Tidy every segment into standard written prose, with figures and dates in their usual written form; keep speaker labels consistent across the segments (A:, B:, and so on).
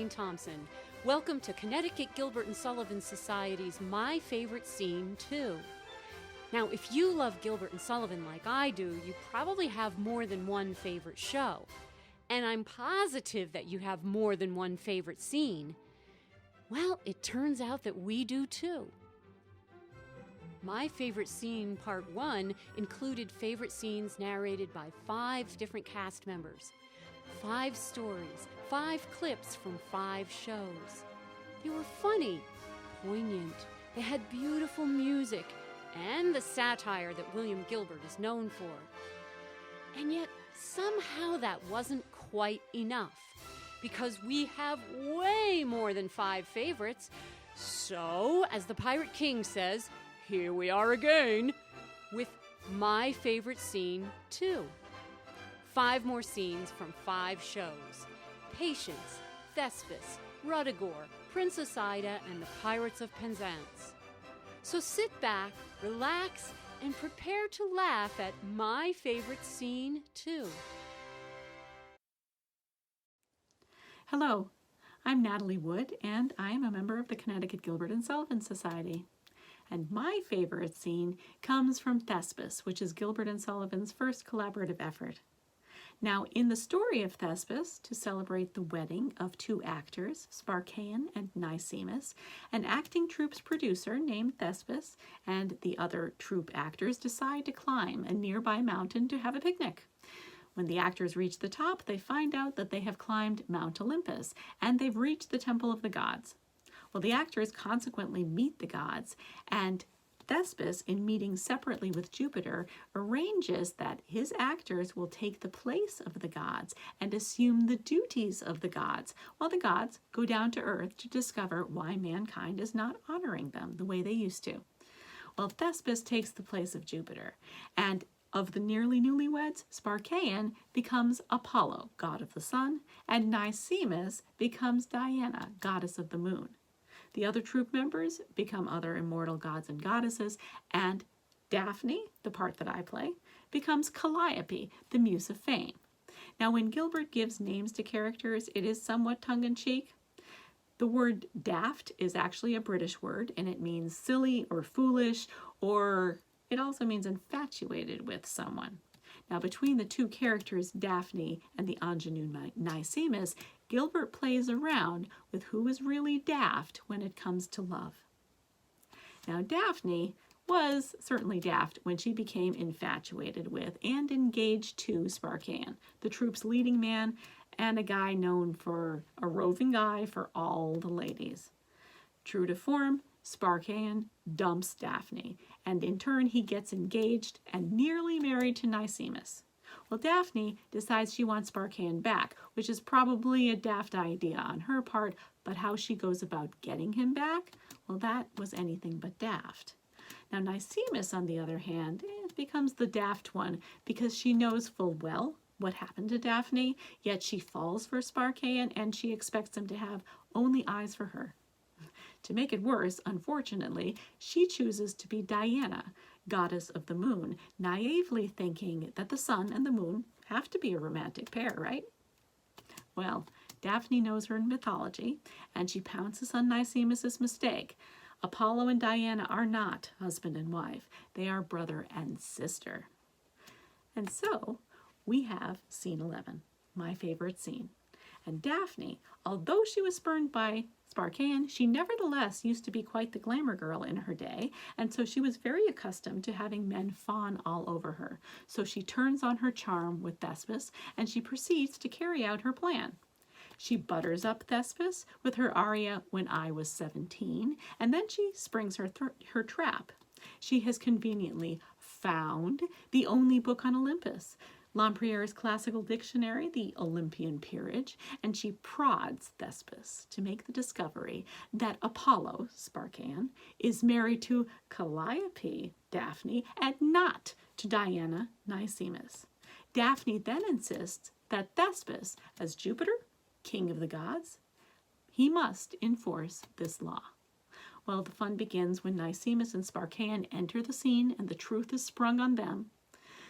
A: Thompson. Welcome to Connecticut Gilbert and Sullivan Society's My Favorite Scene 2. Now, if you love Gilbert and Sullivan like I do, you probably have more than one favorite show. And I'm positive that you have more than one favorite scene. Well, it turns out that we do too. My Favorite Scene Part 1 included favorite scenes narrated by 5 different cast members. 5 stories, 5 clips from 5 shows. They were funny, poignant, they had beautiful music, and the satire that William Gilbert is known for. And yet, somehow that wasn't quite enough, because we have way more than 5 favorites. So, as the Pirate King says, here we are again, with My Favorite Scene 2. 5 more scenes from 5 shows. Patience, Thespis, Ruddigore, Princess Ida, and the Pirates of Penzance. So sit back, relax, and prepare to laugh at My Favorite Scene 2.
B: Hello, I'm Natalie Wood, and I am a member of the Connecticut Gilbert and Sullivan Society. And my favorite scene comes from Thespis, which is Gilbert and Sullivan's first collaborative effort. Now, in the story of Thespis, to celebrate the wedding of 2 actors, Sparcaeon and Nicemus, an acting troupe's producer named Thespis and the other troupe actors decide to climb a nearby mountain to have a picnic. When the actors reach the top, they find out that they have climbed Mount Olympus and they've reached the Temple of the Gods. Well, the actors consequently meet the gods, and Thespis, in meeting separately with Jupiter, arranges that his actors will take the place of the gods and assume the duties of the gods, while the gods go down to Earth to discover why mankind is not honoring them the way they used to. Well, Thespis takes the place of Jupiter, and of the nearly newlyweds, Sparcaeon becomes Apollo, god of the sun, and Nicemus becomes Diana, goddess of the moon. The other troupe members become other immortal gods and goddesses, and Daphne, the part that I play, becomes Calliope, the muse of fame. Now, when Gilbert gives names to characters, it is somewhat tongue-in-cheek. The word daft is actually a British word, and it means silly or foolish, or it also means infatuated with someone. Now, between the 2 characters, Daphne and the ingenue Nicemus, Gilbert plays around with who is really daft when it comes to love. Now, Daphne was certainly daft when she became infatuated with and engaged to Sparcaeon, the troupe's leading man and a guy known for a roving guy for all the ladies. True to form, Sparcaeon dumps Daphne, and in turn he gets engaged and nearly married to Nicemus. Well, Daphne decides she wants Sparcaeon back, which is probably a daft idea on her part, but how she goes about getting him back, well, that was anything but daft. Now, Nicemus, on the other hand, becomes the daft one because she knows full well what happened to Daphne, yet she falls for Sparcaeon and she expects him to have only eyes for her. To make it worse, unfortunately, she chooses to be Diana, goddess of the moon, naively thinking that the sun and the moon have to be a romantic pair, right? Well, Daphne knows her mythology, and she pounces on Nicemus's mistake. Apollo and Diana are not husband and wife. They are brother and sister. And so, we have scene 11, my favorite scene. And Daphne, although she was spurned by Sparcaeon, she nevertheless used to be quite the glamour girl in her day, and so she was very accustomed to having men fawn all over her. So she turns on her charm with Thespis, and she proceeds to carry out her plan. She butters up Thespis with her aria "When I Was 17," and then she springs her trap. She has conveniently found the only book on Olympus, Lempriere's classical dictionary, the Olympian Peerage, and she prods Thespis to make the discovery that Apollo, Sparcan, is married to Calliope, Daphne, and not to Diana, Nicemus. Daphne then insists that Thespis, as Jupiter, king of the gods, he must enforce this law. Well, the fun begins when Nicemus and Sparcan enter the scene and the truth is sprung on them.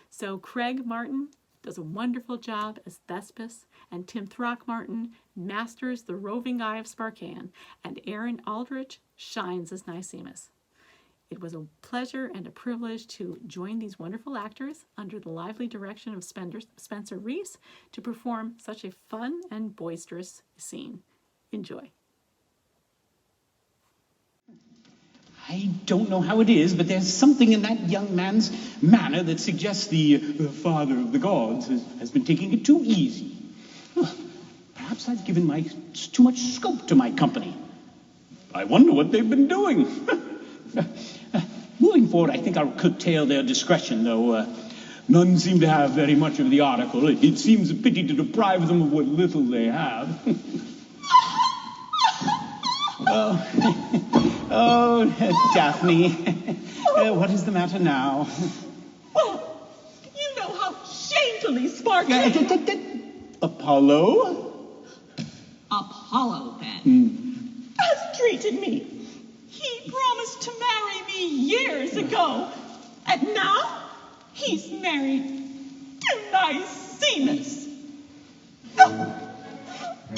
B: So Craig Martin does a wonderful job as Thespis, and Tim Throckmorton masters the roving eye of Sparcan, and Aaron Aldrich shines as Nicemus. It was a pleasure and a privilege to join these wonderful actors under the lively direction of Spencer Reese to perform such a fun and boisterous scene. Enjoy.
C: I don't know how it is, but there's something in that young man's manner that suggests the father of the gods has been taking it too easy. Perhaps I've given too much scope to my company. I wonder what they've been doing. Moving forward, I think I'll curtail their discretion, though none seem to have very much of the article. It seems a pity to deprive them of what little they have. Oh, Daphne, what is the matter now?
D: Oh, you know how shamefully Sparcan...
C: Apollo?
D: Apollo, then, has treated me. He promised to marry me years ago, and now he's married to Nicemus. When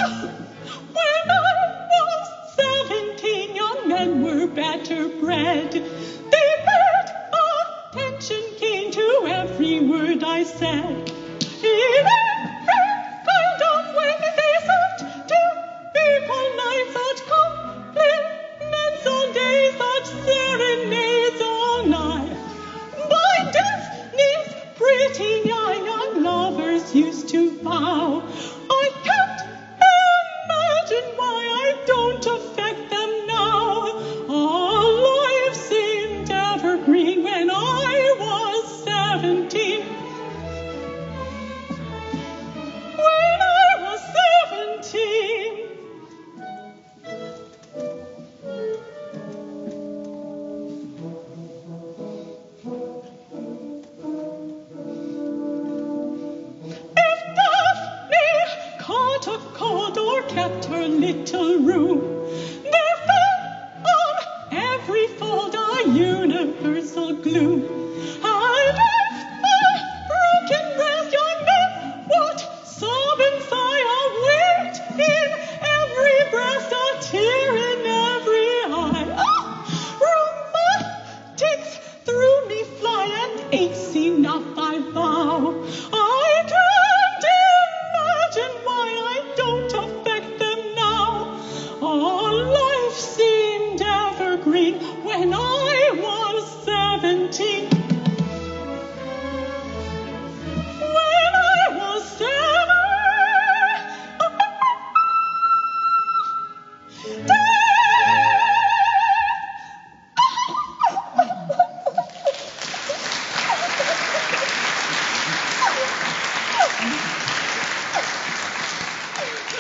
D: I was 17, young men were better bred. They paid attention keen to every word I said. In every kind of way they sought to be polite, such compliments all day, such serenades all night. By Daphne's pretty young lovers used to vow. I can't imagine why I don't affect them now. All life seemed evergreen when I was 17. When I was 17. If Daphne caught a cold or kept her little room, there fell on every fold a universal gloom. And if my broken breast, young men, what sob and sigh await in every breast, a tear in every eye. Rheumatics through me fly, and aches enough I vow. I can't imagine why I don't affect them now. All life seemed evergreen when I was 17. When I was 17.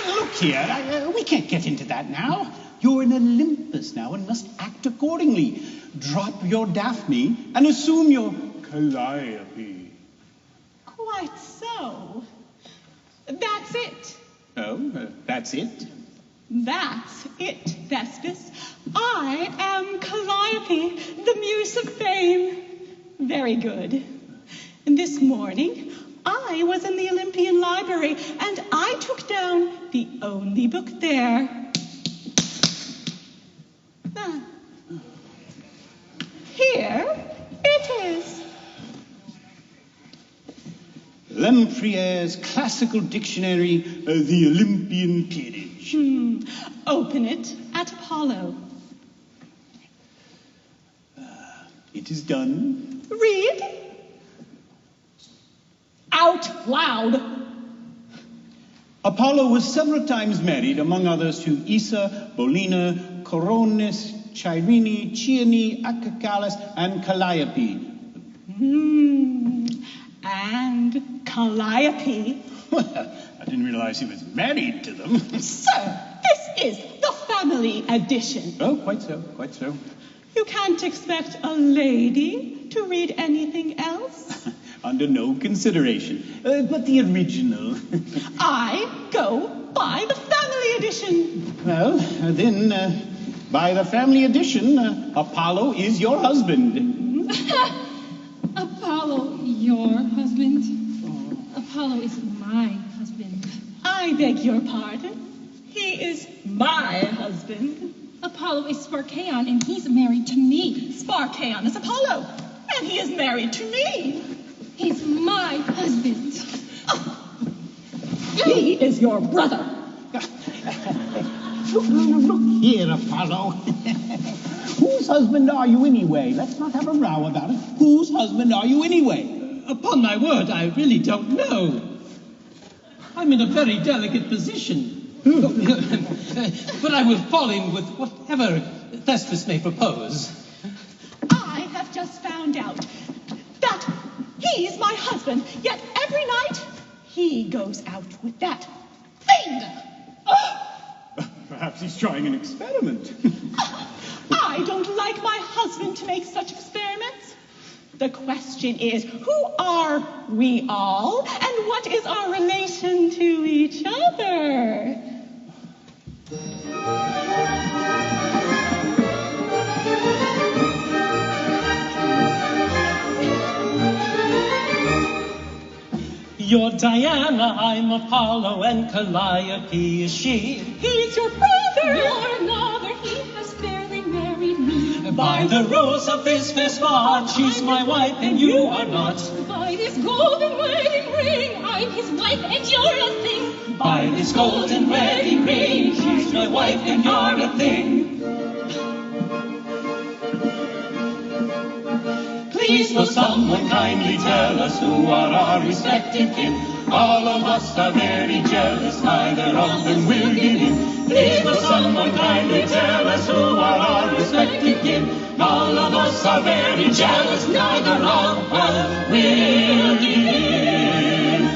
C: Look here, we can't get into that now. You're in Olympus now and must act accordingly. Drop your Daphne and assume your Calliope.
D: Quite so. That's it.
C: Oh, that's it?
D: That's it, Thespis. I am Calliope, the muse of fame. Very good. This morning, I was in the Olympian Library, and I took down the only book there. Here it is.
C: Lempriere's classical dictionary, the Olympian Peerage.
D: Open it at Apollo.
C: It is done.
D: Read. Out loud.
C: Apollo was several times married, among others, to Issa, Bolina, Coronis, Chirene, Chione, Acacalus, and Calliope.
D: And Calliope.
C: Well, I didn't realize he was married to them.
D: Sir, this is the family edition.
C: Oh, quite so, quite so.
D: You can't expect a lady to read anything else.
C: Under no consideration. But the original.
D: I go by the family edition.
C: Well, then, by the family edition, Apollo is your husband.
E: Apollo, your husband? Apollo is my husband.
D: I beg your pardon. He is my husband.
E: Apollo is Sparkeon, and he's married to me.
D: Sparkeon is Apollo, and he is married to me.
E: He's my husband.
D: He is your brother.
C: Look here, Apollo. Whose husband are you anyway? Let's not have a row about it. Whose husband are you anyway?
F: Upon my word, I really don't know. I'm in a very delicate position. But I will fall in with whatever Thespis may propose.
D: I have just found out that he's my husband, yet every night he goes out with that thing.
C: Perhaps he's trying an experiment.
D: I don't like my husband to make such experiments. The question is, who are we all, and what is our relation to each other?
F: You're Diana, I'm Apollo, and Calliope is she.
D: He's your brother.
E: You're another, he has barely married me.
F: By the rules of this bond, she's my wife and you are not.
E: By this golden wedding ring, I'm his wife and you're a thing.
F: By this golden wedding ring, she's my wife and you're a thing. Please will someone kindly tell us who are our respective kin? All of us are very jealous, neither of them will give in. Please will someone kindly tell us who are our respective kin? All of us are very jealous, neither of us will give in.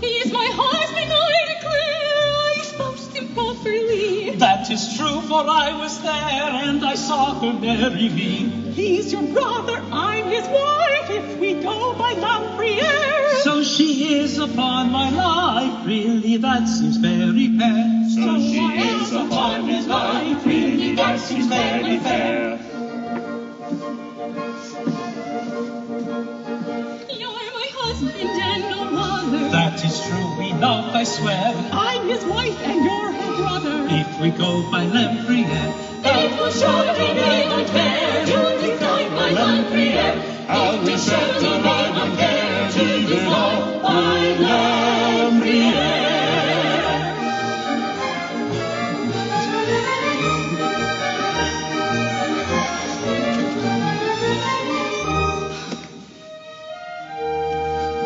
E: He is my husband, I declare, I espoused him properly.
F: That is true, for I was there and I saw her marry me.
D: He's your brother, I'm his wife, if we go by Lampriere.
F: So she is upon my life, really that seems very fair.
C: So she is upon his life, really that seems very fair.
E: You're my husband and no other.
F: That is true enough, I swear.
D: I'm his wife and you're her brother.
F: If we go by Lampriere,
E: It will surely be unfair to decline by Lampriere.
C: How we shall deny them care to the law by Lampriere.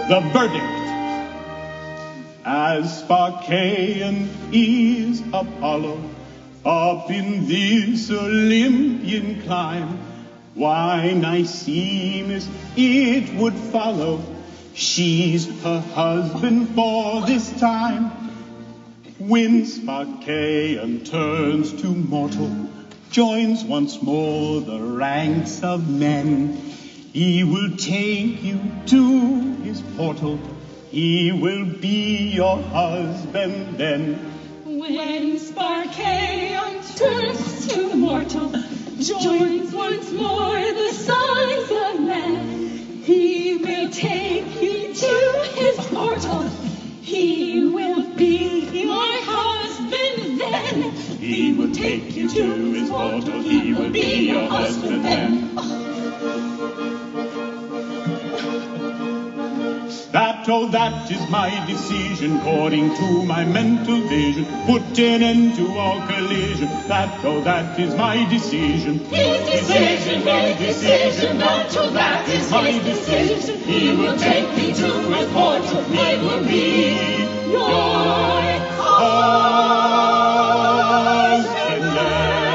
C: The verdict. As Sparkeon is Apollo, up in this Olympian climb, why Nicemus it would follow, she's her husband for this time. When Sparkeon turns to mortal, joins once more the ranks of men, he will take you to his portal, he will be your husband then.
E: When Sparkeon turns to mortal, joins once more the sons of men, he will take you to his portal, he will be my husband then.
C: He will take you to his portal, he will be your husband then. That is my decision, according to my mental vision. Put an end to all collision. That is my decision.
E: His decision, that is my decision.
C: He will take me to his portal, he will be your husband then.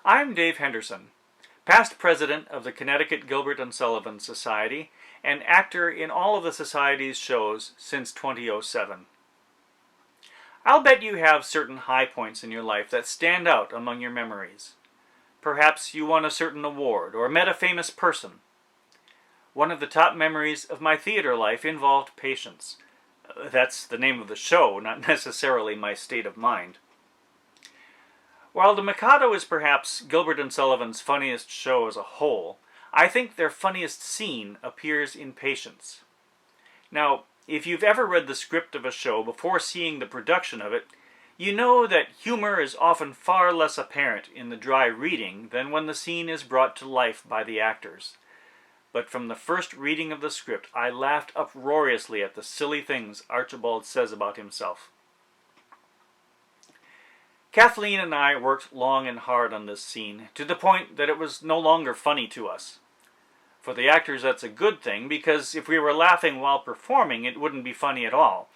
G: I'm Dave Henderson, past president of the Connecticut Gilbert and Sullivan Society and actor in all of the Society's shows since 2007. I'll bet you have certain high points in your life that stand out among your memories. Perhaps you won a certain award or met a famous person. One of the top memories of my theater life involved Patience. That's the name of the show, not necessarily my state of mind. While The Mikado is perhaps Gilbert and Sullivan's funniest show as a whole, I think their funniest scene appears in Patience. Now, if you've ever read the script of a show before seeing the production of it, you know that humor is often far less apparent in the dry reading than when the scene is brought to life by the actors. But from the first reading of the script, I laughed uproariously at the silly things Archibald says about himself. Kathleen and I worked long and hard on this scene, to the point that it was no longer funny to us. For the actors, that's a good thing, because if we were laughing while performing, it wouldn't be funny at all.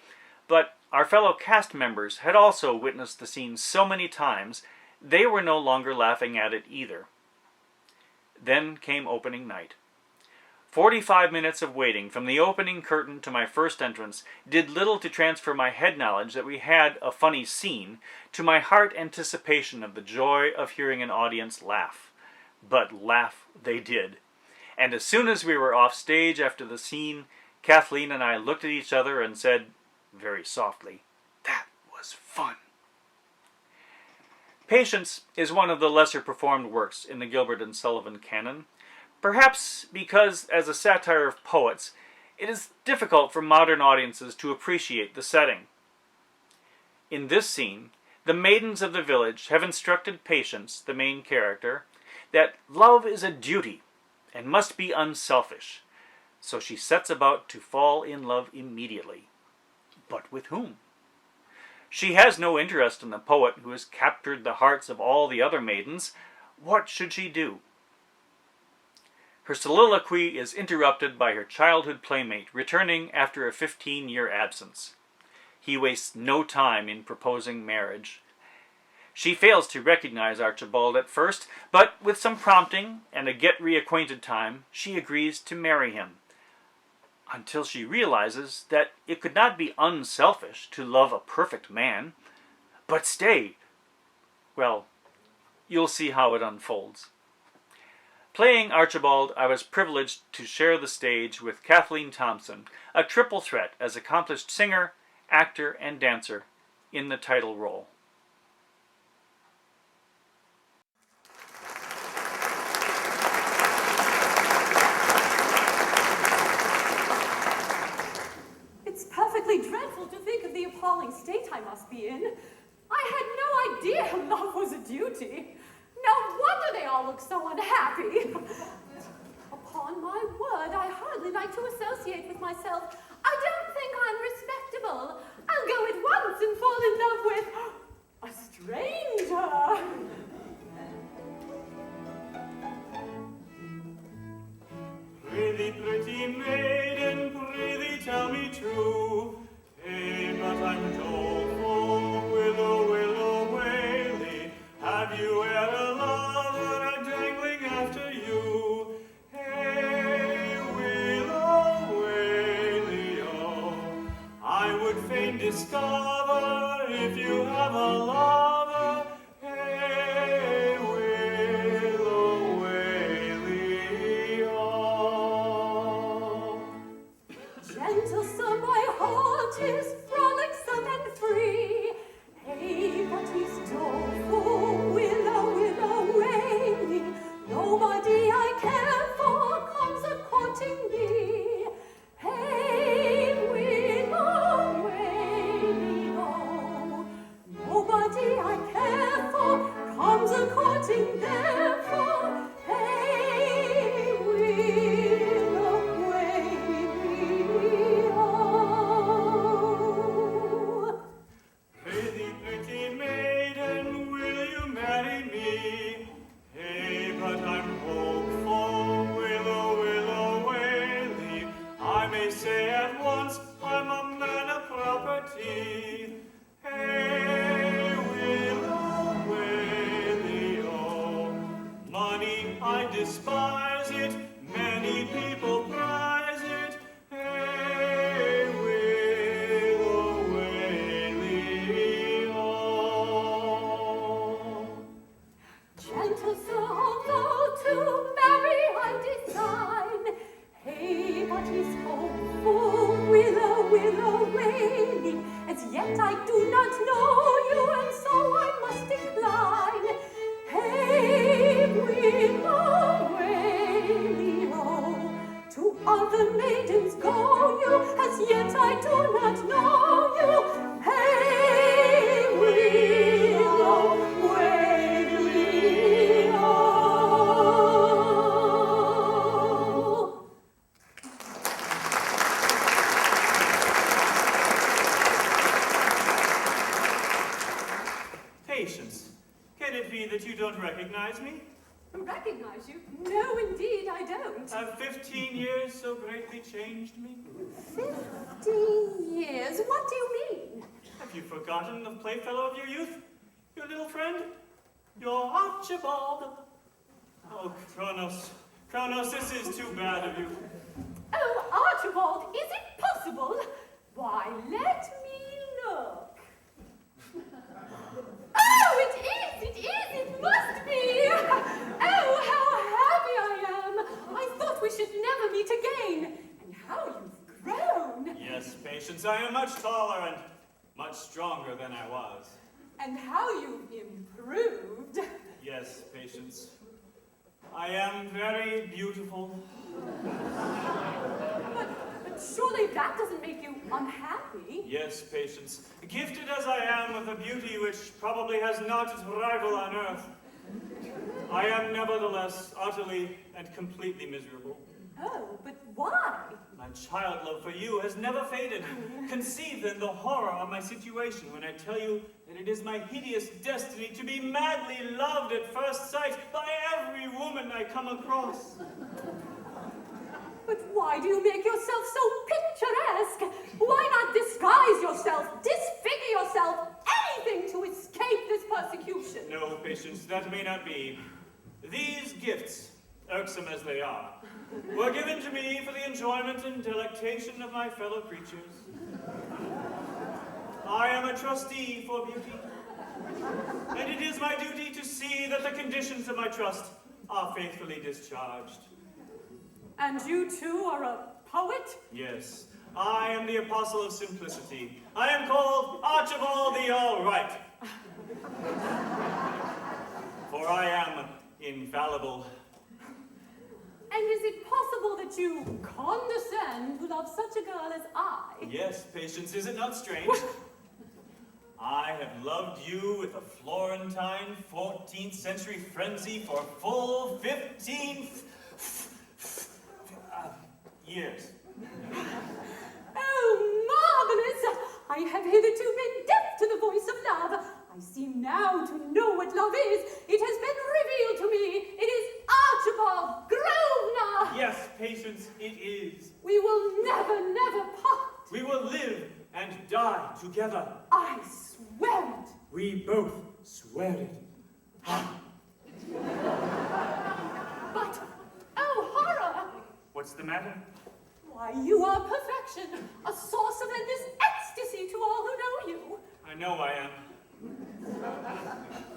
G: But our fellow cast members had also witnessed the scene so many times, they were no longer laughing at it either. Then came opening night. 45 minutes of waiting from the opening curtain to my first entrance did little to transfer my head knowledge that we had a funny scene to my heart anticipation of the joy of hearing an audience laugh. But laugh they did. And as soon as we were off stage after the scene, Kathleen and I looked at each other and said, very softly, "That was fun." Patience is one of the lesser performed works in the Gilbert and Sullivan canon, perhaps because, as a satire of poets, it is difficult for modern audiences to appreciate the setting. In this scene, the maidens of the village have instructed Patience, the main character, that love is a duty and must be unselfish, so she sets about to fall in love immediately. But with whom? She has no interest in the poet who has captured the hearts of all the other maidens. What should she do? Her soliloquy is interrupted by her childhood playmate returning after a 15-year absence. He wastes no time in proposing marriage. She fails to recognize Archibald at first, but with some prompting and a get-reacquainted time, she agrees to marry him. Until she realizes that it could not be unselfish to love a perfect man. But stay! Well, you'll see how it unfolds. Playing Archibald, I was privileged to share the stage with Kathleen Thompson, a triple threat as accomplished singer, actor, and dancer in the title role.
E: It's perfectly dreadful to think of the appalling state I must be in. I had no idea love was a duty. No wonder they all look so unhappy. Upon my word, I hardly like to associate with myself. I don't think I'm respectable. I'll go at once and fall in love with a stranger.
F: Prithee, pretty maiden, prithee tell me true. Hey, but I'm doleful, willow, willow, waly. Have you e'er a lover a-dangling after you? Hey, willow, waly, oh. I would fain discover if you have a lover. Hey, willow, waly, oh.
E: Gentle sir, my heart is frolicsome and free. Hey, but he's doleful, willow, willow, waly. Nobody I care for comes a-courting me. Hey, willow, waly, oh. Nobody yet I do not know you, and so I must decline. Hey, willow, willow, to other maidens go you, as yet I do not know you. Hey, willow, willow.
H: Patience, can it be that you don't recognize me?
E: Recognize you? No, indeed, I don't.
H: Have 15 years so greatly changed me?
E: 15 years? What do you mean?
H: Have you forgotten the playfellow of your youth? Your little friend? Your Archibald? Oh, Kronos. Kronos, this is too bad of you.
E: Oh, Archibald, is it possible? Why, let me look. Oh, it must be! Oh, how happy I am! I thought we should never meet again. And how you've grown!
H: Yes, Patience, I am much taller and much stronger than I was.
E: And how you've improved!
H: Yes, Patience. I am very beautiful.
E: But surely that doesn't make you unhappy.
H: Yes, Patience. Gifted as I am with a beauty which probably has not its rival on earth, I am nevertheless utterly and completely miserable.
E: Oh, but why?
H: My child love for you has never faded. Conceive then the horror of my situation when I tell you that it is my hideous destiny to be madly loved at first sight by every woman I come across.
E: But why do you make yourself so picturesque? Why not disguise yourself, disfigure yourself, anything to escape this persecution?
H: No, Patience, that may not be. These gifts, irksome as they are, were given to me for the enjoyment and delectation of my fellow creatures. I am a trustee for beauty, and it is my duty to see that the conditions of my trust are faithfully discharged.
E: And you too are a poet?
H: Yes, I am the apostle of simplicity. I am called Archibald the All-Right. For I am infallible.
E: And is it possible that you condescend to love such a girl as I?
H: Yes, Patience, is it not strange? I have loved you with a Florentine 14th century frenzy for full 15 years.
E: Oh, marvelous! I have hitherto been deaf to the voice of love. I seem now to know what love is. It has been revealed to me. It is Archibald Grosvenor.
H: Yes, Patience, it is.
E: We will never, never part.
H: We will live and die together.
E: I swear it.
H: We both swear it.
E: But, oh horror!
H: What's the matter?
E: Why, you are perfection, a source of endless ecstasy to all who know you.
H: I know I am.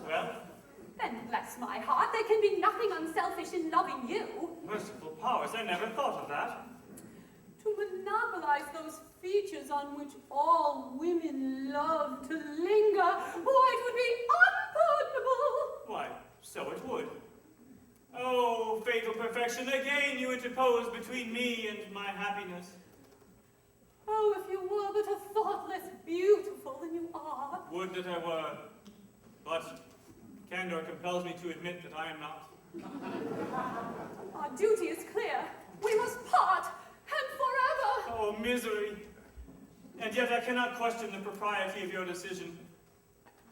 H: Well?
E: Then bless my heart, there can be nothing unselfish in loving you.
H: Merciful powers, I never thought of that.
E: To monopolize those features on which all women love to linger, why, it would be unpardonable.
H: Why, so it would. Oh, fatal perfection, again you interpose between me and my happiness.
E: Oh, if you were but a thought less beautiful than you are.
H: Would that I were, but candor compels me to admit that I am not.
E: Our duty is clear. We must part, and forever.
H: Oh, misery! And yet I cannot question the propriety of your decision.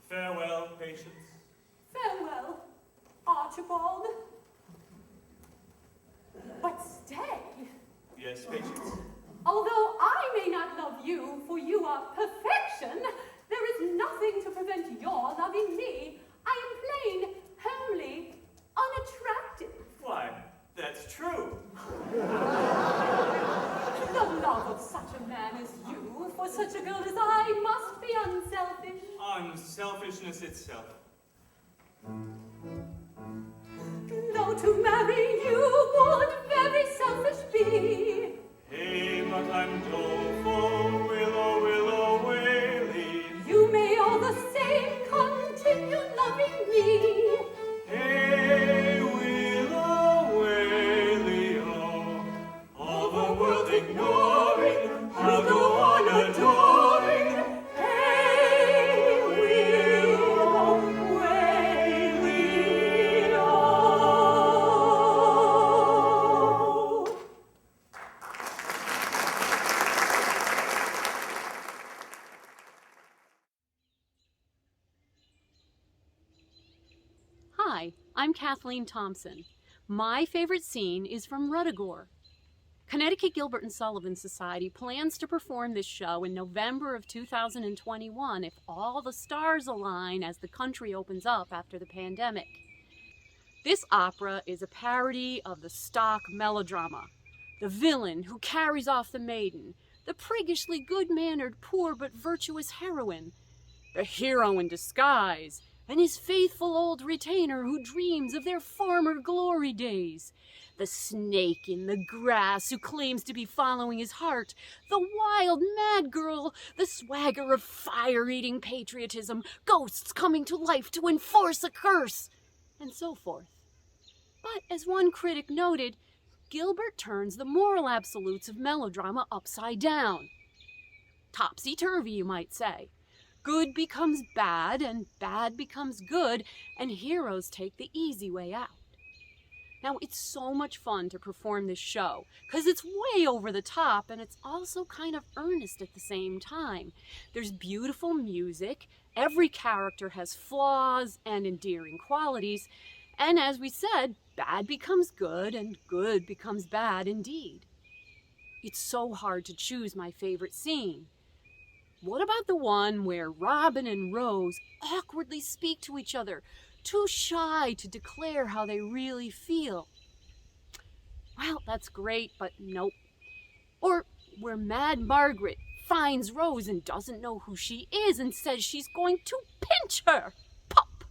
H: Farewell, Patience.
E: Farewell, Archibald. But stay.
H: Yes, Patience.
E: Although I may not love you, for you are perfection, there is nothing to prevent your loving me. I am plain, homely, unattractive.
H: Why, that's true.
E: The love of such a man as you, for such a girl as I, must be unselfish.
H: Unselfishness itself.
E: Though to marry you would very selfish be.
H: Hey, but I'm doleful, willow, willow, waly.
D: ignoring, I'll go on adoring. Hey, willow, way, willow.
A: Hi, I'm Kathleen Thompson. My favorite scene is from Ruddigore. Connecticut Gilbert and Sullivan Society plans to perform this show in November of 2021 if all the stars align as the country opens up after the pandemic. This opera is a parody of the stock melodrama. The villain who carries off the maiden, the priggishly good-mannered poor but virtuous heroine, the hero in disguise, and his faithful old retainer who dreams of their former glory days, the snake in the grass who claims to be following his heart, the wild mad girl, the swagger of fire-eating patriotism, ghosts coming to life to enforce a curse, and so forth. But as one critic noted, Gilbert turns the moral absolutes of melodrama upside down. Topsy-turvy, you might say. Good becomes bad, and bad becomes good, and heroes take the easy way out. Now, it's so much fun to perform this show, because it's way over the top, and it's also kind of earnest at the same time. There's beautiful music, every character has flaws and endearing qualities, and as we said, bad becomes good, and good becomes bad indeed. It's so hard to choose my favorite scene. What about the one where Robin and Rose awkwardly speak to each other, too shy to declare how they really feel? Well, that's great, but nope. Or where Mad Margaret finds Rose and doesn't know who she is and says she's going to pinch her. Pop!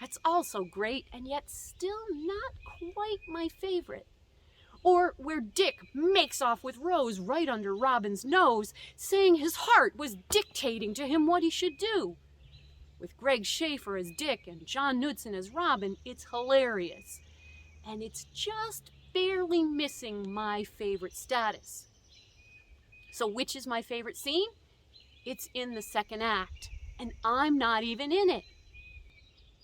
A: That's also great, and yet still not quite my favorite. Or where Dick makes off with Rose right under Robin's nose, saying his heart was dictating to him what he should do. With Greg Schaefer as Dick and John Knudsen as Robin, it's hilarious. And it's just barely missing my favorite status. So which is my favorite scene? It's in the second act, and I'm not even in it.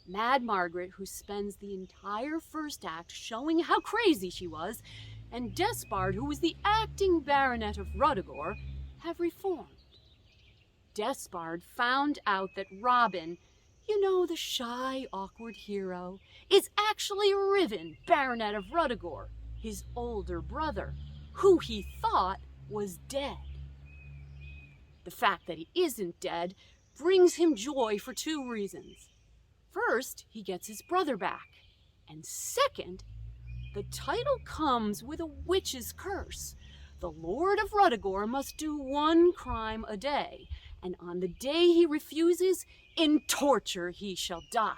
A: Mad Margaret, who spends the entire first act showing how crazy she was, and Despard, who was the acting baronet of Ruddigore, have reformed. Despard found out that Robin, you know, the shy, awkward hero, is actually Riven, baronet of Ruddigore, his older brother, who he thought was dead. The fact that he isn't dead brings him joy for two reasons. First, he gets his brother back, and second, the title comes with a witch's curse. The Lord of Ruddigore must do one crime a day, and on the day he refuses, in torture he shall die.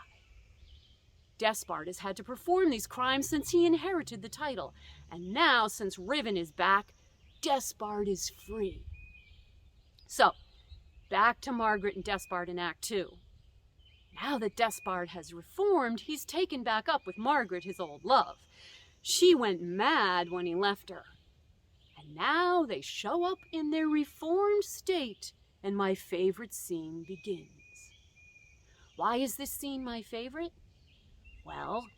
A: Despard has had to perform these crimes since he inherited the title, and now, since Riven is back, Despard is free. So, back to Margaret and Despard in Act 2. Now that Despard has reformed, he's taken back up with Margaret, his old love. She went mad when he left her. And now they show up in their reformed state, and my favorite scene begins. Why is this scene my favorite? Well,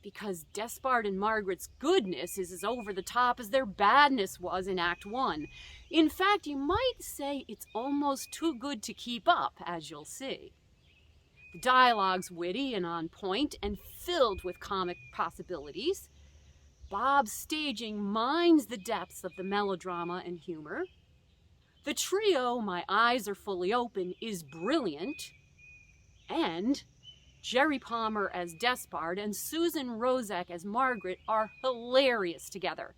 A: because Despard and Margaret's goodness is as over the top as their badness was in Act 1. In fact, you might say it's almost too good to keep up, as you'll see. The dialogue's witty and on point and filled with comic possibilities. Bob's staging mines the depths of the melodrama and humor. The trio, My Eyes Are Fully Open, is brilliant. And Jerry Palmer as Despard and Susan Rozek as Margaret are hilarious together.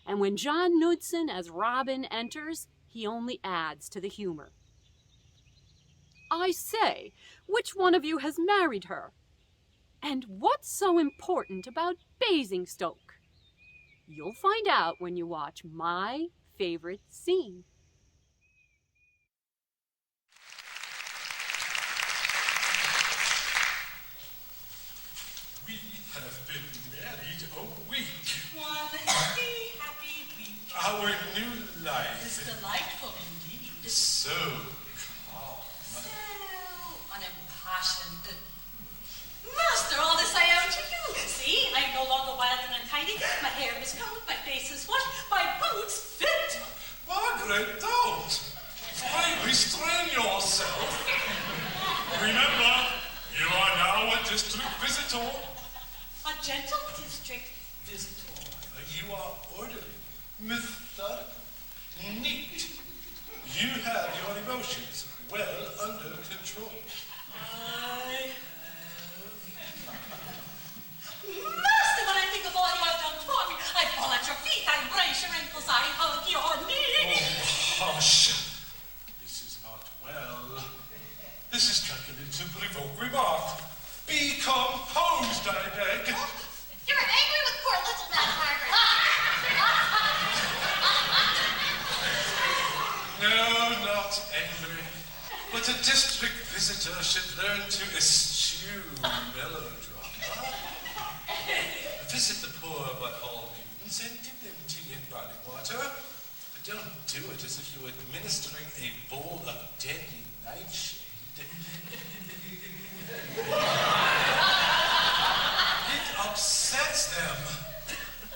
A: And when John Knudsen as Robin enters, he only adds to the humor. I say, which one of you has married her? And what's so important about Basingstoke? You'll find out when you watch My Favorite Scene.
F: We have been married a week. One happy week.
I: our new life.
J: It's delightful indeed.
I: So calm.
J: So unimpassioned. Master, all this I owe to you. See, I am no longer wild and untidy. My hair is combed, my face is washed, my boots fit.
I: Margaret, don't. Pray restrain yourself. Remember, you are now a district visitor.
J: A gentle district visitor.
I: You are orderly, methodical, neat. You have your emotions well under control.
J: I have. Master, when I think of all you have done for me, I fall at your feet, I embrace your ankles, I hug your knees.
I: Oh, hush. This is not well. This is calculated to provoke remark. Be composed, I beg.
J: You're angry with poor little Nat Margaret.
I: No, not angry. But a district visitor should learn to eschew melodrama. Visit the poor by all means and give them tea and barley water. But don't do it as if you were administering a bowl of deadly nightshade. It upsets them.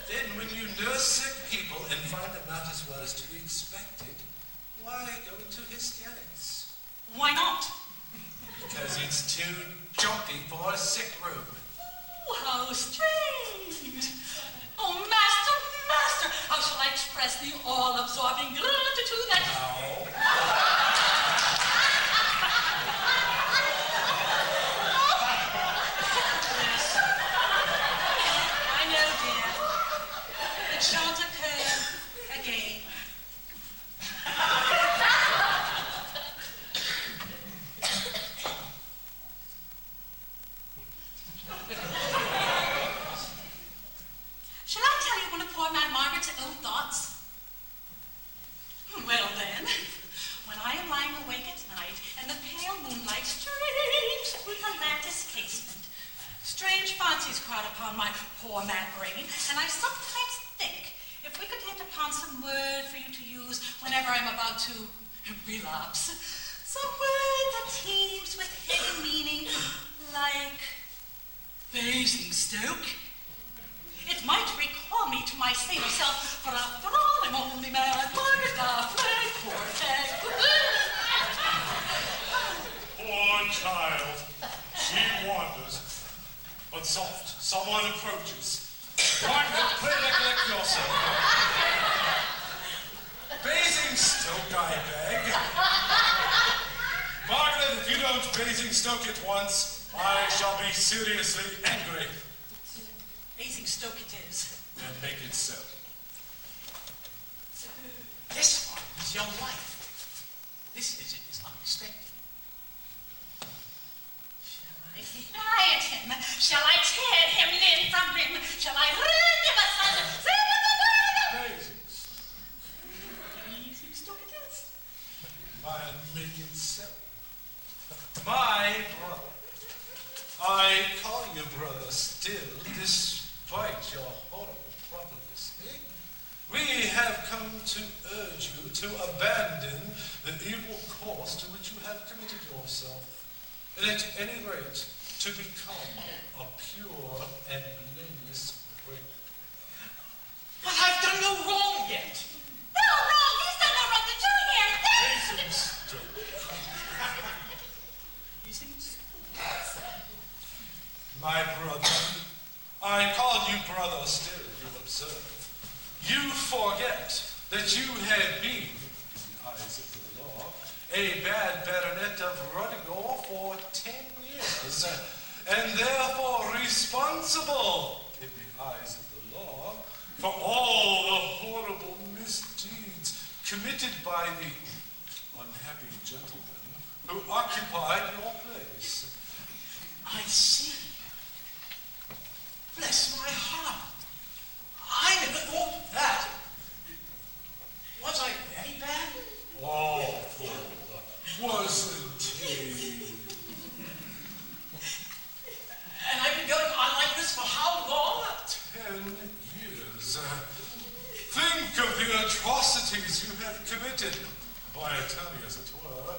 I: Then when you nurse sick people and find them not as well as to be expected, why go into hysterics?
J: Why not?
I: Because it's too jumpy for a sick room.
J: Oh, how strange. Oh, master, master, how shall I express the all-absorbing gratitude that... Yes. I know, dear. It shan't occur again. Shall I tell you one of poor Mad Margaret's own thoughts? Well then, when I am lying awake at night and the pale moonlight streams through the lattice casement, strange fancies crowd upon my poor mad brain, and I sometimes think if we could hit upon some word for you to use whenever I'm about to relapse, some word that teems with hidden meaning, like Basingstoke. It might recall me to my saner self, for after all, I'm only Mad Margaret Daphne, poor thing.
I: Poor child. She wanders. But soft, someone approaches. Margaret, pray recollect yourself. Basingstoke, I beg. Margaret, if you don't Basingstoke at once, I shall be seriously angry.
J: Basingstoke it is.
I: Then make it so.
K: This one is your wife. This visit is unexpected.
J: Shall I quiet him? Shall I tear him limb from limb? Shall I rend him asunder? Basingstoke it is.
I: And make it so. My brother. I call you brother still, despite your horrible profligacy. We have come to urge you to abandon the evil course to which you have committed yourself, and at any rate, to become a pure and blameless break.
K: But I've done no wrong yet.
J: No wrong! He's done no wrong to you here!
I: My brother, I call you brother still, you observe. You forget that you had been, in the eyes of the law, a bad baronet of Ruddigore for 10 years, and therefore responsible, in the eyes of the law, for all the horrible misdeeds committed by the unhappy gentleman who occupied your place.
K: I see. Bless my heart. I never thought of that. Was I very bad?
I: Awful, wasn't he?
K: And I've been going on like this for how long?
I: 10 years. Think of the atrocities you have committed, by attorney as it were,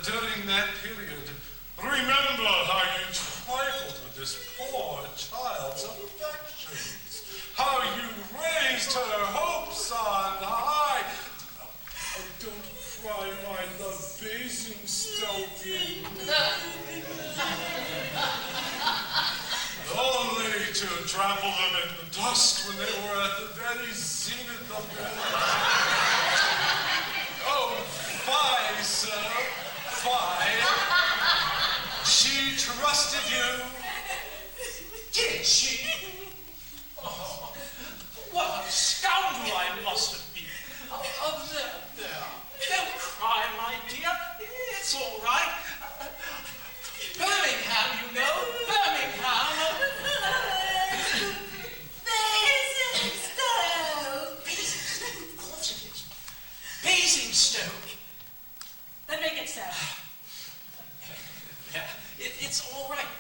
I: during that period. Remember how you trifled with this poor child's affections, how you raised her hopes on high. Oh, don't cry, my love, Basingstoke. Only to trample them in the dust when they were at the very zenith of their lives. Oh, fie, sir, fie. She trusted you.
K: Did she? Oh, what a scoundrel I must have been. Oh, there. Don't cry, my dear. It's all right. Birmingham, you know. Birmingham.
J: Basingstoke.
K: Basingstoke, of course it is. Basingstoke.
J: Then make it so.
K: Yeah, it's all right.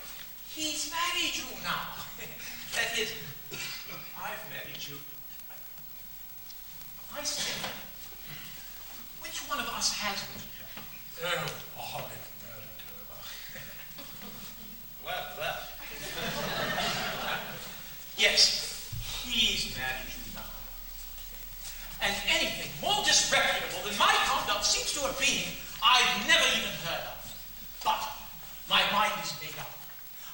K: He's married you now. That is, I've married you. I say, which one of us has me?
I: Oh, I've married her.
K: Well. Yes, he's married you now. And anything more disreputable than my conduct seems to have been, I've never even heard of. But my mind is made up.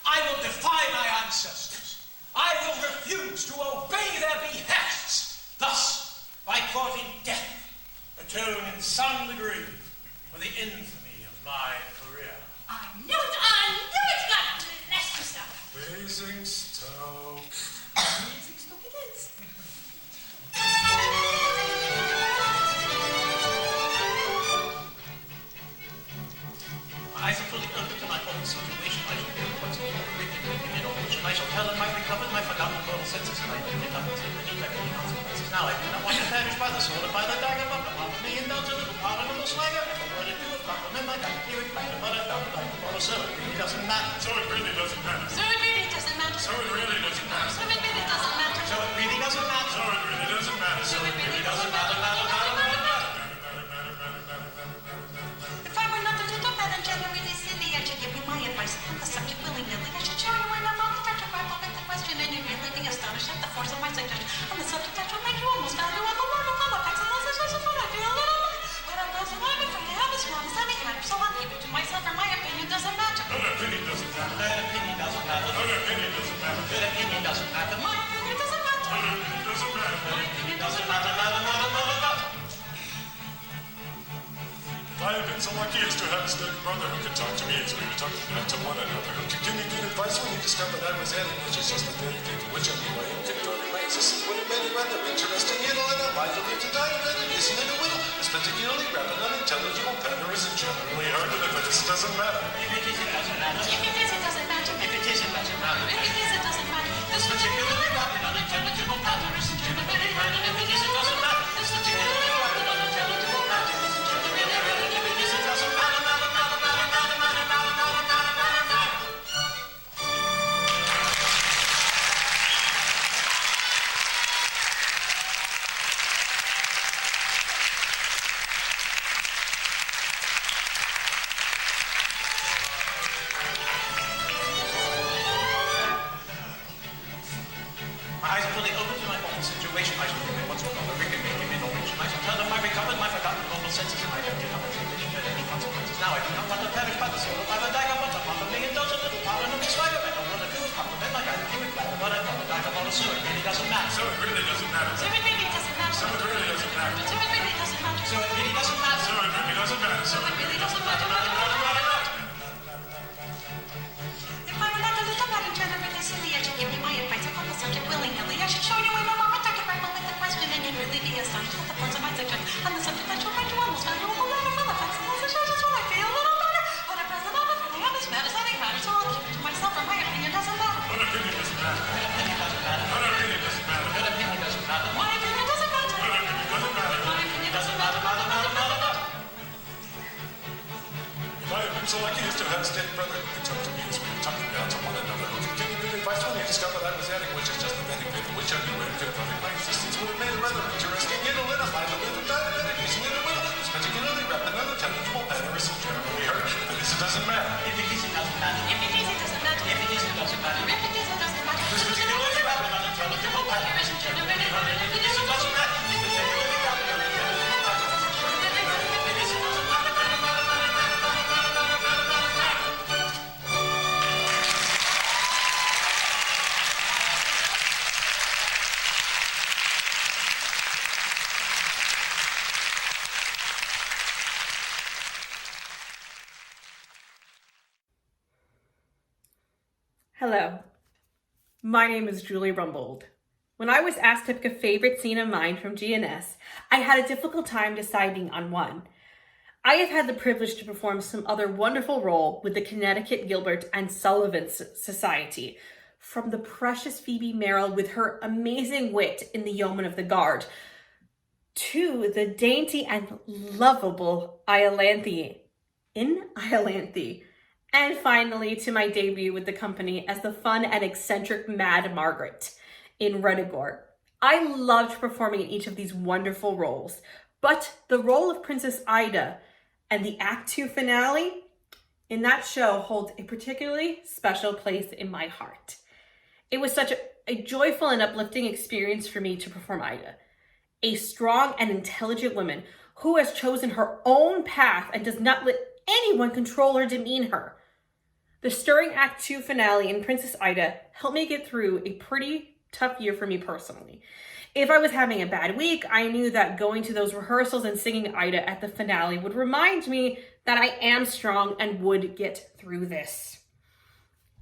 K: I will defy my ancestors. I will refuse to obey their behests. Thus, by courting death, atone in some degree for the infamy of my career.
J: I knew it, God bless yourself.
I: Basingstoke.
J: Basingstoke it is.
K: I shall fully open to my own situation. I shall hear what's in all which I shall tell them I recovered my forgotten moral senses, and I don't get up until any reckoning consequences. Now I do not want to perish by the sword or by the dagger, but upon me indulge a little pardonable swagger. If a word or two of compliment, I got to hear it right, but I don't like the moral, so it really doesn't matter.
I: So it really doesn't matter.
J: So it really doesn't matter.
I: So it really doesn't matter.
J: So it really doesn't matter.
K: So it really doesn't matter.
I: So it really doesn't matter.
K: So it really doesn't matter.
J: If I were not a little bad and genuinely silly, I should give you my advice on the subject willy-nilly. I should show you when I'm on the touch of grapple with the question, and you'd really be astonished at the force of my suggestion. On the subject that will make you almost value on the wonderful effects of those issues when I feel a little bit. But I'm not so I'm afraid I have as strong as any kind, so I'll keep it to myself, or my opinion doesn't matter.
I: Her opinion doesn't matter.
K: That opinion doesn't matter.
I: Her opinion doesn't matter.
K: That opinion doesn't matter.
J: My opinion doesn't matter.
I: Her opinion doesn't matter.
K: My opinion doesn't matter.
I: I have been so lucky as to have a steady brother who could talk to me as we were talking to one another, who could give me good advice when he discovered I was adding, which is just the very thing for which anyway, condoning my existence would have made it rather interesting, and a lively to die, and it isn't in a whittle. This particularly rapid, unintelligible patter isn't generally heard, and if it is, it doesn't matter.
K: If it is, it doesn't matter.
J: If it is, it doesn't matter.
K: If it is, it doesn't matter.
J: If it is, it doesn't matter.
K: This particularly rapid, unintelligible patter isn't generally heard, and if it is, it doesn't matter. This particularly rapid, unintelligible patter isn't generally heard, and if it is, it doesn't matter. My eyes are fully open to my whole situation. I shall hear what's wrong, the wicked make him in origin. I shall tell them I recovered my forgotten moral senses, and I don't get up until any consequences. Now I do not want to perish by the sword or by the dagger, but upon the me indulge a little pardonable swagger. I don't want to do a compliment like I give it back, but I thought the dagger on a sword really doesn't matter.
I: So it really doesn't matter.
J: So it really doesn't matter.
I: So it really doesn't matter.
J: So it really doesn't matter.
K: So it really doesn't matter.
I: So it really doesn't matter.
J: So it really doesn't matter. If I were not a little bad and generally silly, I should give you my advice upon the subject willy-nilly. I should show you in a moment I can grapple with the question, and you'd really be astonished at the force of my suggestion. On the subject that you'll make you almost valuable letter for the facts and those issues when I feel a little better. But at present, I'm afraid I have as mad as any matter, so I'll keep it to myself, or my opinion doesn't matter.
I: Her opinion doesn't matter.
K: That opinion doesn't matter.
I: Her opinion doesn't matter.
K: That opinion doesn't matter.
J: My opinion doesn't matter.
I: Her opinion doesn't matter.
J: My opinion doesn't matter.
I: If I have been so lucky as to have a steady brother who could talk to me as we were talking down to one another, who could give me good advice when he discovered I was adding, which is just the very thing for which I knew and condoning my existence would have made it rather interesting, and a little lively
L: My name is Julie Rumbold. When I was asked to pick a favorite scene of mine from G&S, I had a difficult time deciding on one. I have had the privilege to perform some other wonderful role with the Connecticut Gilbert and Sullivan Society, from the precious Phoebe Merrill with her amazing wit in The Yeoman of the Guard, to the dainty and lovable Iolanthe in Iolanthe, and finally to my debut with the company as the fun and eccentric Mad Margaret in Ruddigore. I loved performing in each of these wonderful roles, but the role of Princess Ida and the Act 2 finale in that show holds a particularly special place in my heart. It was such a joyful and uplifting experience for me to perform Ida, a strong and intelligent woman who has chosen her own path and does not let anyone control or demean her. The stirring Act 2 finale in Princess Ida helped me get through a pretty tough year for me personally. If I was having a bad week, I knew that going to those rehearsals and singing Ida at the finale would remind me that I am strong and would get through this.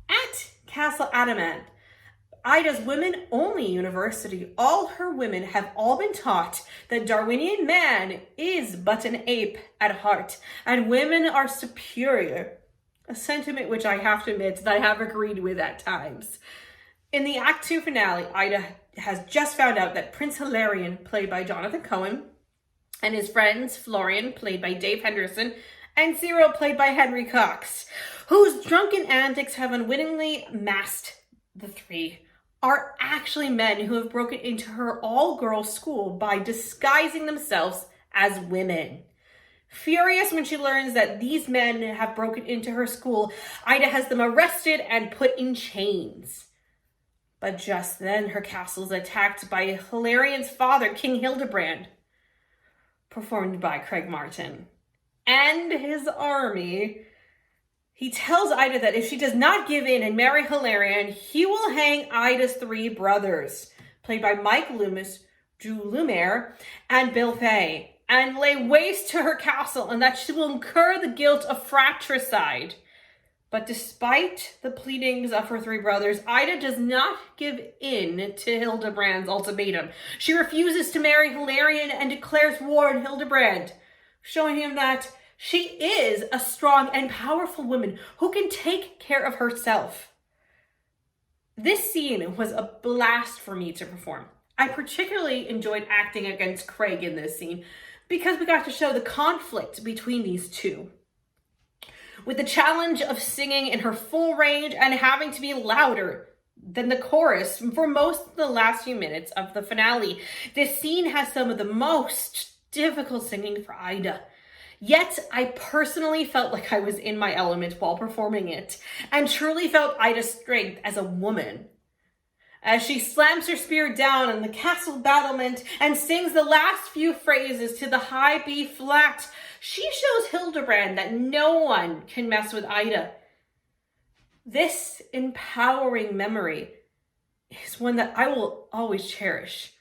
L: At Castle Adamant, Ida's women-only university, all her women have all been taught that Darwinian man is but an ape at heart, and women are superior, a sentiment which I have to admit that I have agreed with at times. In the Act 2 finale, Ida has just found out that Prince Hilarion, played by Jonathan Cohen, and his friends Florian, played by Dave Henderson, and Cyril, played by Henry Cox, whose drunken antics have unwittingly masked the three, are actually men who have broken into her all-girls school by disguising themselves as women. Furious when she learns that these men have broken into her school, Ida has them arrested and put in chains. But just then, her castle is attacked by Hilarion's father, King Hildebrand, performed by Craig Martin, and his army. He tells Ida that if she does not give in and marry Hilarion, he will hang Ida's three brothers, played by Mike Loomis, Drew Lumiere, and Bill Fay, and lay waste to her castle, and that she will incur the guilt of fratricide. But despite the pleadings of her three brothers, Ida does not give in to Hildebrand's ultimatum. She refuses to marry Hilarion and declares war on Hildebrand, showing him that she is a strong and powerful woman who can take care of herself. This scene was a blast for me to perform. I particularly enjoyed acting against Craig in this scene because we got to show the conflict between these two, with the challenge of singing in her full range and having to be louder than the chorus for most of the last few minutes of the finale. This scene has some of the most difficult singing for Ida. Yet, I personally felt like I was in my element while performing it, and truly felt Ida's strength as a woman. As she slams her spear down on the castle battlement and sings the last few phrases to the high B flat, she shows Hildebrand that no one can mess with Ida. This empowering memory is one that I will always cherish,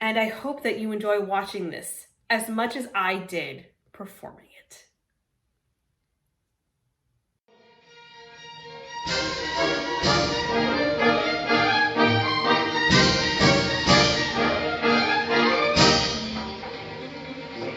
L: and I hope that you enjoy watching this as much as I did performing it.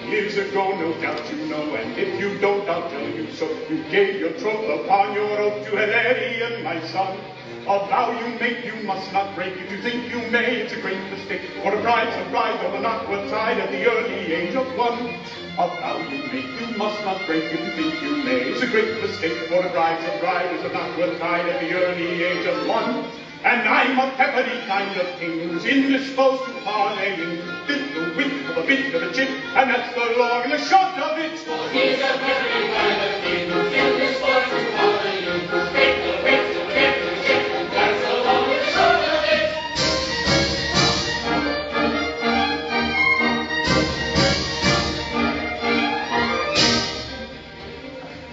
F: Years ago, no doubt you know, and if you don't, I'll tell you so. You gave your troth upon your oath to Hilarion, my son. A vow you make, you must not break. If you think you may, it's a great mistake. For a bride's a bride, though not what side at the early age of 1. A vow you make, you must not break. If you think you may, it's a great mistake. For a bride's a bride, is not what side at the early age of 1. And I'm a peppery kind of king who's indisposed to parleying. Bit the wink of a bit of a chip, and that's the long and the short of it. For he's a peppery kind of king who's indisposed to parleying. Bit the wink of a bit of a chip, and that's the long and the short of it.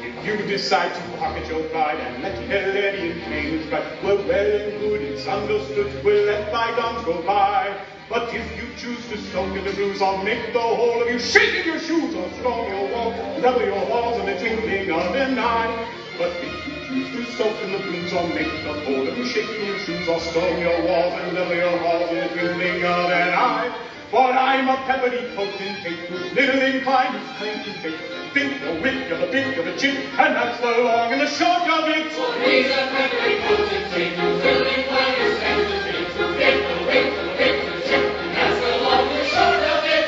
F: If you decide to pocket your pride and let Hilarion claim his right, well and good, it's understood, we'll let bygones go by. But if you choose to sulk in the blues, I'll make the whole of you shake in your shoes, or storm your walls, level your halls in the twinkling of an eye. But if you choose to soak in the blooms or make the bold and shake in your shoes or storm your walls and level your halls in a twinkling of an eye, for I'm a peppery potentate who's little inclined to claim to fate. Think the wit of a bit of a chip, and that's the long and the short of it.
M: For he's a peppery potentate who's little inclined to hesitate to think the wit of a bit of a chip, and that's the long and the short of it.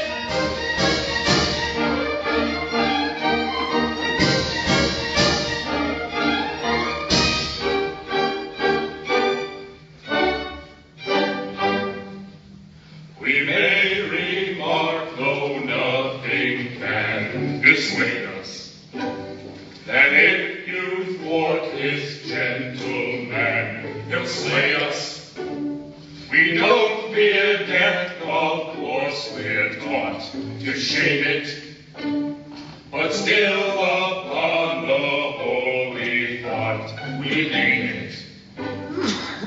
F: We may remark, though nothing can dissuade us, that if you thwart this gentleman, he'll slay us. We don't fear death, of course we're taught to shame it, but still upon the holy thought we aim it.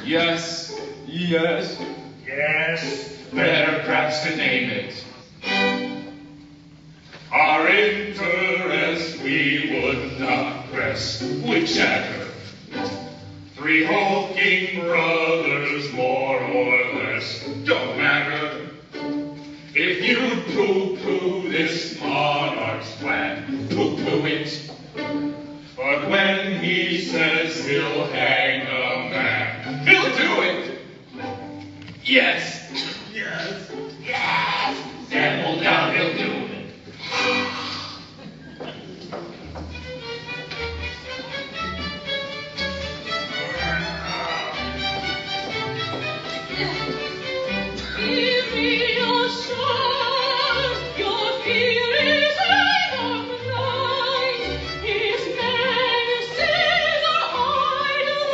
F: Yes, yes, yes. Better perhaps to name it. Our interest we would not press with chatter. Three hulking brothers, more or less, don't matter. If you pooh-pooh this monarch's plan, pooh-pooh it. But when he says he'll hang a man, he'll do it. Yes. Yes, yes, sample down, he'll do it.
D: Give me your sword, your fear is half the night. His menaces are idle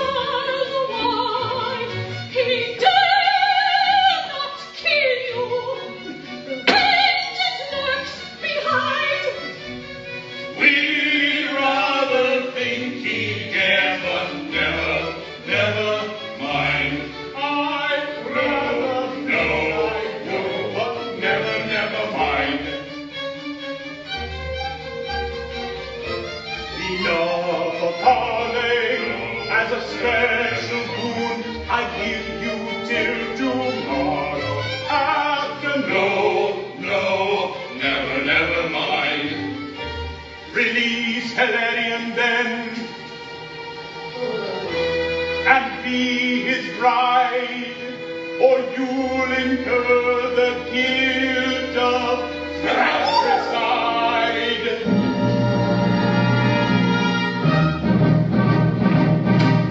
D: as the wine. He dare not kill you, vengeance lurks behind.
F: We'd rather think he dare, but never, never mind. I'd rather know, but never, never mind. Enough of parley, as a special boon, I give you till tomorrow afternoon. No, never, never mind. Release Hilarion then, and be his bride, or you'll incur the guilt of fratricide.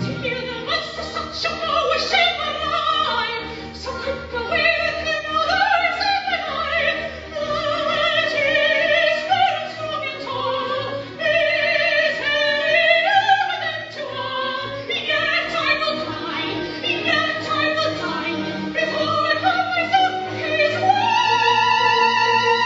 D: To hear the much for such a foe is shame alive. So quick away with him, now there's a eye. That is very strong and tall, is very evident to all. Yet I will find, before I call myself his wife.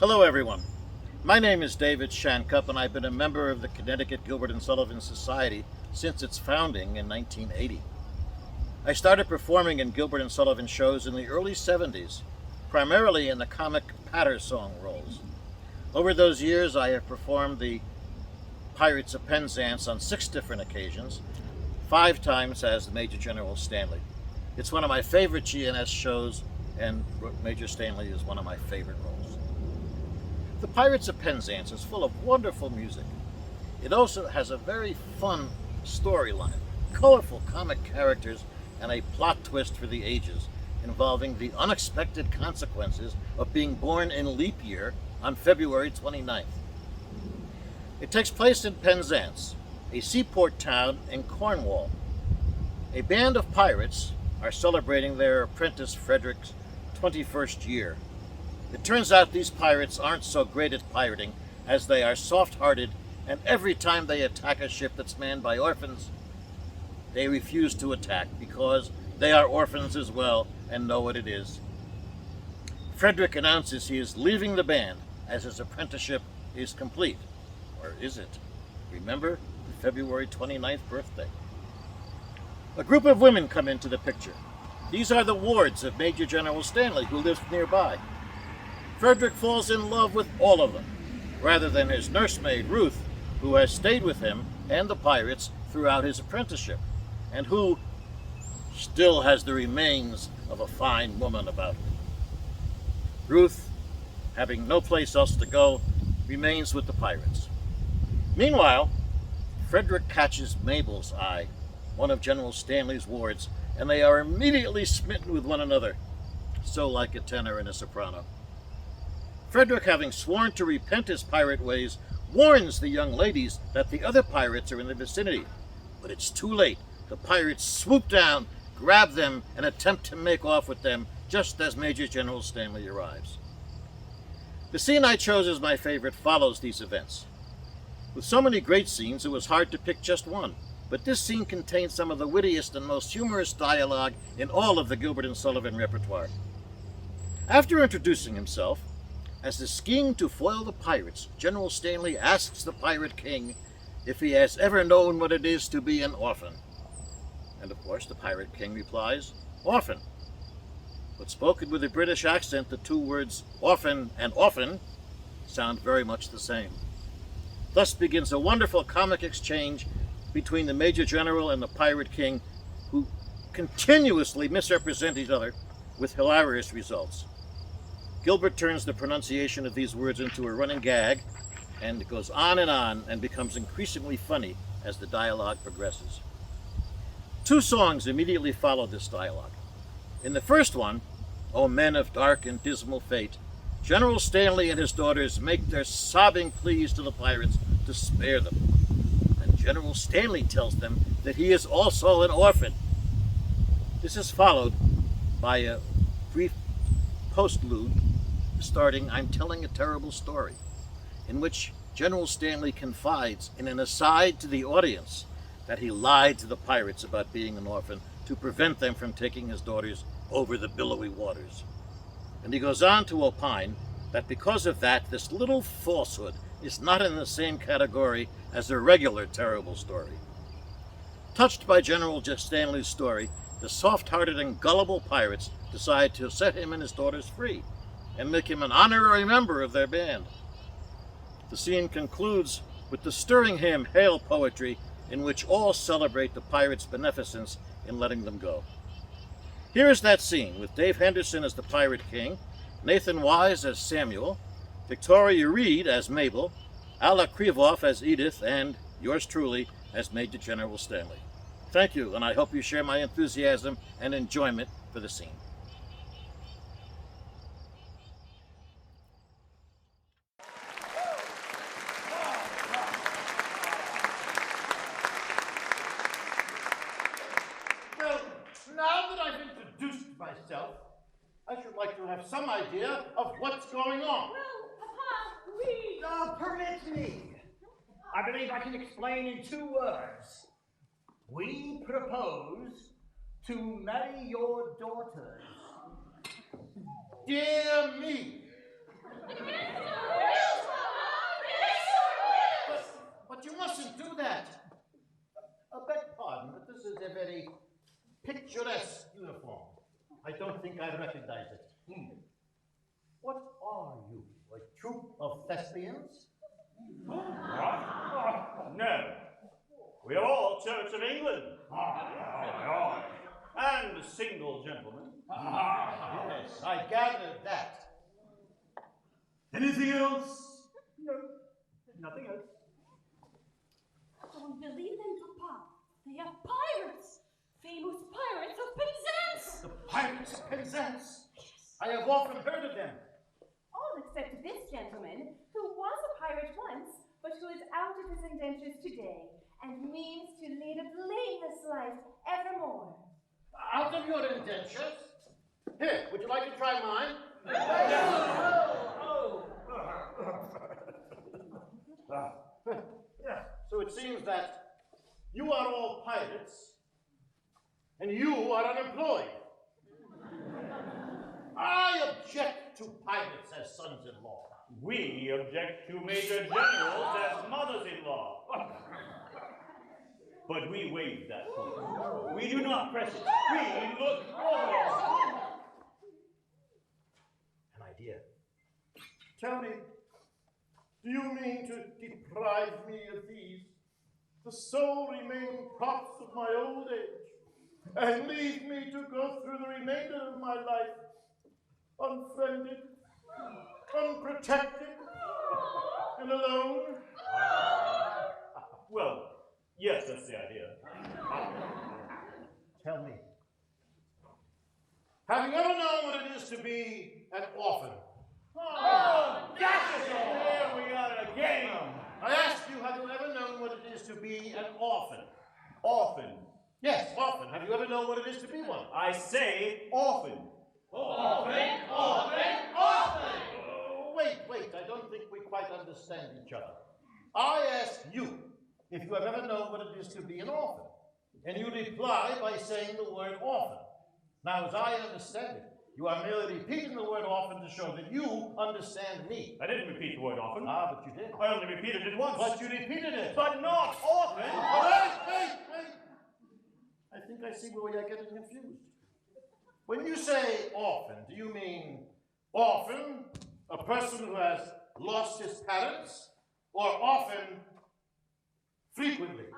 N: Hello, everyone. My name is David Shancup, and I've been a member of the Connecticut Gilbert and Sullivan Society since its founding in 1980. I started performing in Gilbert and Sullivan shows in the early 70s, primarily in the comic patter song roles. Over those years, I have performed the Pirates of Penzance on 6 different occasions, 5 times as Major General Stanley. It's one of my favorite G&S shows, and Major Stanley is one of my favorite roles. The Pirates of Penzance is full of wonderful music. It also has a very fun storyline, colorful comic characters, and a plot twist for the ages, involving the unexpected consequences of being born in leap year on February 29th. It takes place in Penzance, a seaport town in Cornwall. A band of pirates are celebrating their apprentice Frederick's 21st year. It turns out these pirates aren't so great at pirating, as they are soft-hearted, and every time they attack a ship that's manned by orphans, they refuse to attack because they are orphans as well and know what it is. Frederick announces he is leaving the band as his apprenticeship is complete. Or is it? Remember the February 29th birthday. A group of women come into the picture. These are the wards of Major General Stanley, who lives nearby. Frederick falls in love with all of them, rather than his nursemaid, Ruth, who has stayed with him and the pirates throughout his apprenticeship, and who still has the remains of a fine woman about her. Ruth, having no place else to go, remains with the pirates. Meanwhile, Frederick catches Mabel's eye, one of General Stanley's wards, and they are immediately smitten with one another, so like a tenor and a soprano. Frederick, having sworn to repent his pirate ways, warns the young ladies that the other pirates are in the vicinity. But it's too late. The pirates swoop down, grab them, and attempt to make off with them just as Major General Stanley arrives. The scene I chose as my favorite follows these events. With so many great scenes, it was hard to pick just one, but this scene contains some of the wittiest and most humorous dialogue in all of the Gilbert and Sullivan repertoire. After introducing himself, as the scheme to foil the pirates, General Stanley asks the Pirate King if he has ever known what it is to be an orphan. And of course the Pirate King replies, orphan. But spoken with a British accent, the two words orphan and often sound very much the same. Thus begins a wonderful comic exchange between the Major General and the Pirate King, who continuously misrepresent each other with hilarious results. Gilbert turns the pronunciation of these words into a running gag, and it goes on and becomes increasingly funny as the dialogue progresses. 2 songs immediately follow this dialogue. In the first one, O Men of Dark and Dismal Fate, General Stanley and his daughters make their sobbing pleas to the pirates to spare them. And General Stanley tells them that he is also an orphan. This is followed by a brief postlude starting I'm Telling a Terrible Story, in which General Stanley confides in an aside to the audience that he lied to the pirates about being an orphan to prevent them from taking his daughters over the billowy waters. And he goes on to opine that because of that, this little falsehood is not in the same category as a regular terrible story. Touched by General Stanley's story, the soft-hearted and gullible pirates decide to set him and his daughters free and make him an honorary member of their band. The scene concludes with the stirring hymn, Hail Poetry, in which all celebrate the pirates' beneficence in letting them go. Here is that scene with Dave Henderson as the Pirate King, Nathan Wise as Samuel, Victoria Reed as Mabel, Alla Krivoff as Edith, and yours truly as Major General Stanley. Thank you, and I hope you share my enthusiasm and enjoyment for the scene. Well, now that I've introduced myself, I should like to have some idea of what's going on.
E: Well, Papa, we...
K: Permit me. I believe I can explain in 2 words. We propose to marry your daughters.
N: Dear me! picturesque uniform. I don't think I recognize it. What are you, a troop of thespians?
H: No. We are all Church of England. And a single gentleman.
N: Yes, I gathered that.
H: Anything else? No, nothing else.
E: Don't believe them, Papa. They are pirates. Famous pirates of Penzance.
N: The pirates of Penzance. I have often heard of them.
O: All except this gentleman, who was a pirate once, but who is out of his indentures today, and means to lead a blameless life evermore.
N: Out of your indentures? Here, would you like to try mine? So it seems that you are all pirates, and you are unemployed. I object to pirates as sons-in-law.
H: We object to Major Generals as mothers-in-law. But we waive that point. We do not press it. We look forward.
N: An idea. Tell me, do you mean to deprive me of these, the sole remaining props of my old age, and leave me to go through the remainder of my life unfriended, unprotected, and alone?
H: Well, yes, that's the idea.
N: Tell me, have you ever known what it is to be an orphan?
H: Oh, that's it! Here we are again.
N: I ask you, have you ever known what it is to be an orphan?
H: Orphan.
N: Yes, orphan. Have you ever known what it is to be one?
H: I say orphan.
M: Orphan, orphan, orphan!
N: Wait, I don't think we quite understand each other. I ask you if you have ever known what it is to be an orphan, and you reply by saying the word orphan. Now, as I understand it, you are merely repeating the word orphan to show that you understand me.
H: I didn't repeat the word orphan.
N: Ah, but you did.
H: I only repeated it once.
N: But you repeated it.
H: But not orphan.
N: Wait. I think I see where we are getting confused. When you say orphan, do you mean orphan, a person who has lost his parents, or orphan frequently?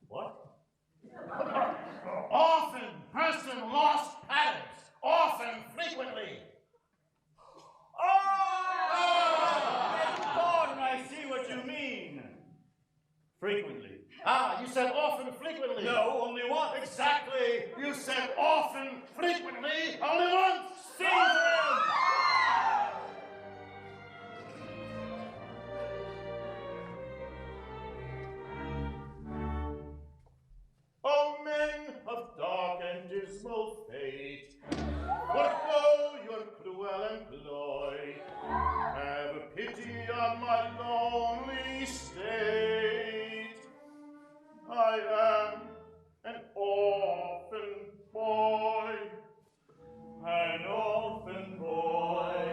N: What? Orphan, person, lost parents, orphan frequently.
H: Pardon, I see what you mean. Frequently.
N: Ah, you said often frequently.
H: No, only once.
N: Exactly. You said often frequently, only once.
H: Seize him!
N: O men of dark and dismal fate, forego your cruel employ. Have pity on my lonely state. I am an orphan boy.
H: An orphan boy.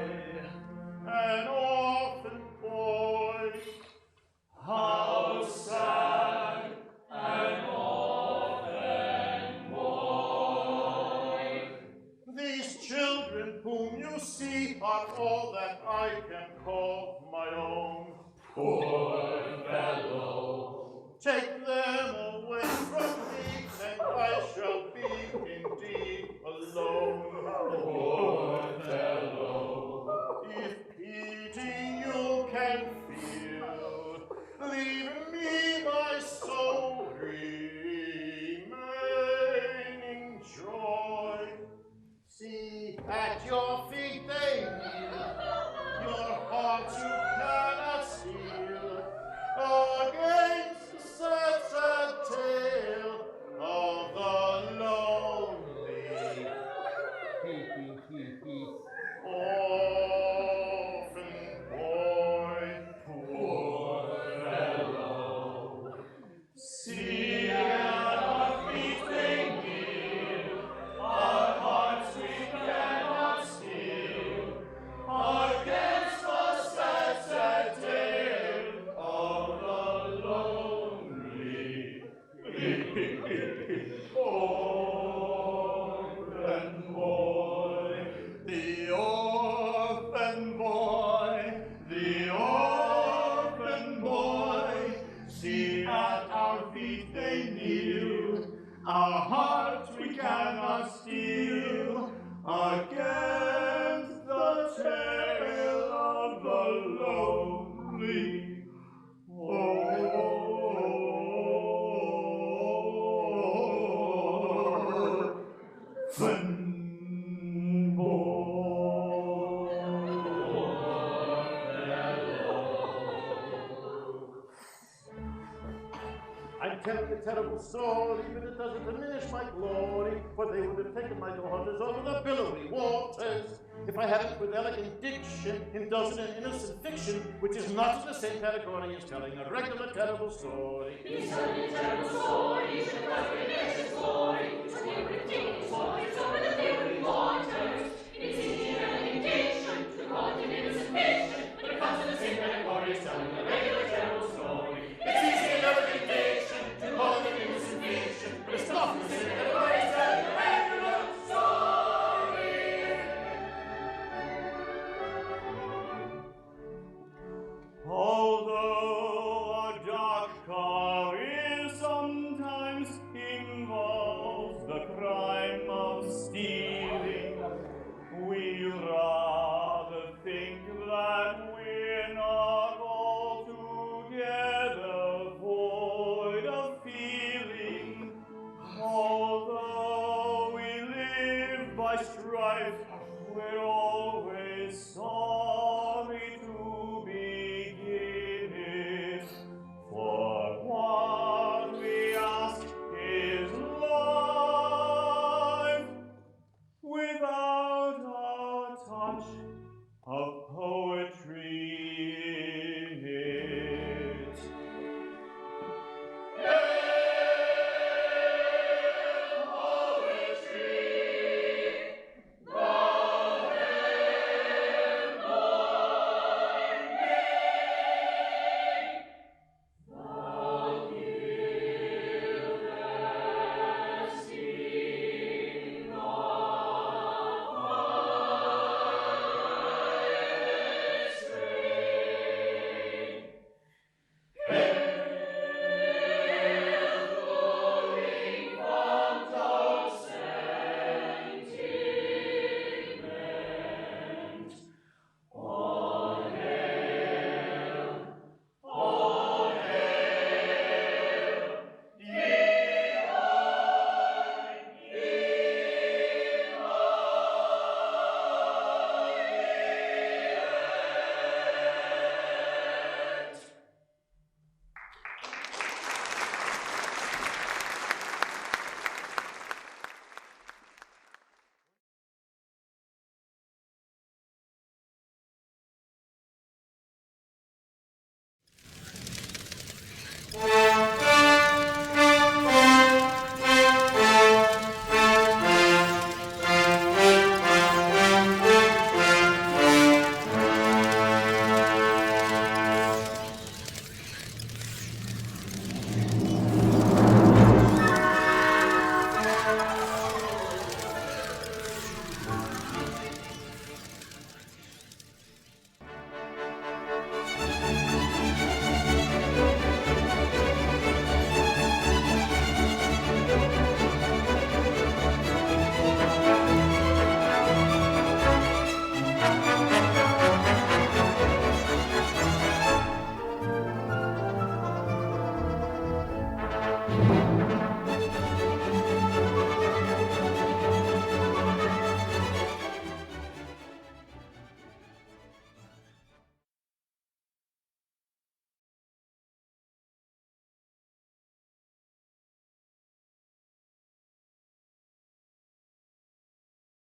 N: An orphan boy.
H: How sad an orphan boy.
N: These children whom you see are all that I can call my own.
H: Poor fellow.
N: Take them away from me, and I shall be indeed alone.
H: Poor fellow.
N: If pity you can feel, leave me my soul remaining joy. See, at your feet they kneel, your heart you cannot steal, against the sad, sad tale of the lonely orphan boy.
H: Poor fellow. See at our feet they kneel, our hearts we cannot steal, against the sad, sad tale of the lonely.
P: I'm telling a terrible story, but it doesn't diminish my glory, for they would have taken my daughters over the billowy waters. If I hadn't with elegant diction indulged in innocent fiction, which is not in the same category as telling a regular terrible story.
M: He's telling a terrible story, you should have a vicious glory, so they would have taken his daughters over the billowy waters. It is easy and elegant diction to call it an innocent fiction, but it comes in the same category as telling a regular terrible story.
P: It's easy and elegant diction to call it an innocent fiction, but it's not in the same category as telling a regular story.
H: Although a dark career sometimes involves the crime of stealing, we'd rather think that we're not altogether void of feeling. Although we live by strife, we're always sorry.